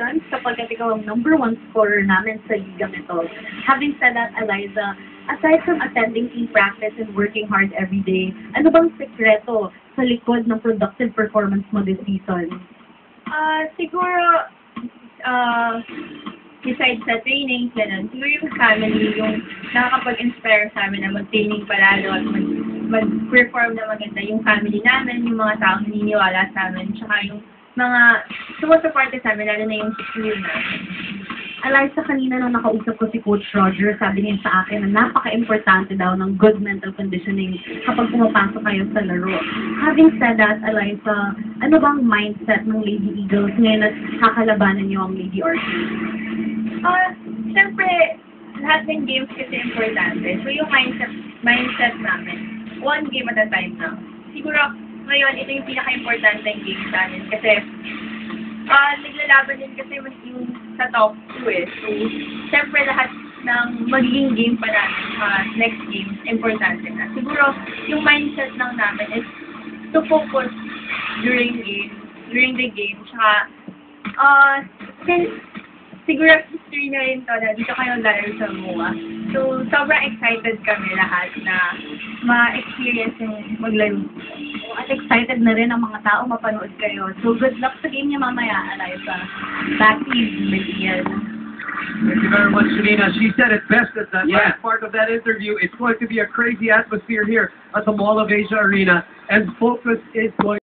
congratulations kapag ikaw ang #1 scorer namin sa ligang ito. Having said that, Eliza, aside from attending team practice and working hard every day, ano bang sekreto sa likod ng productive performance mo this season? Siguro, besides sa training, ganun, siguro yung family, yung nakakapag-inspire sa amin na mag-training palalo at mag-perform na maganda. Yung family namin, yung mga taong naniniwala sa amin, tsaka yung mga sumusuporta sa amin, lalo na yung school namin. Eliza, kanina nung nakausap ko si Coach Roger, sabi niya sa akin na napaka-importante daw ng good mental conditioning kapag pumapasok kayo sa laro. Having said that, Eliza, ano bang mindset ng Lady Eagles ngayon at kakalabanan niyo ang Lady Orchids? Siyempre, lahat ng games kasi importante. So yung mindset namin, one game at a time lang. Siguro, ngayon, ito yung pinaka-importante game sa amin kasi naglalaban din kasi mas yung sa top 2 eh. So, siyempre lahat ng magiging game pa natin next game, importante na. Siguro, yung mindset lang namin is to focus during the game. Tsaka, since siguro history na rin to na dito kayo lalo sa MOA. So, sobrang excited kami lahat na ma-experience yung maglaro. At excited na rin ang mga tao mapanood kayo. So, good luck sa game niya mamaya, Eliza. Back to you, Miguel. Thank you very much, Shanina. She said it best at the last part of that interview. It's going to be a crazy atmosphere here at the Mall of Asia Arena, and focus is going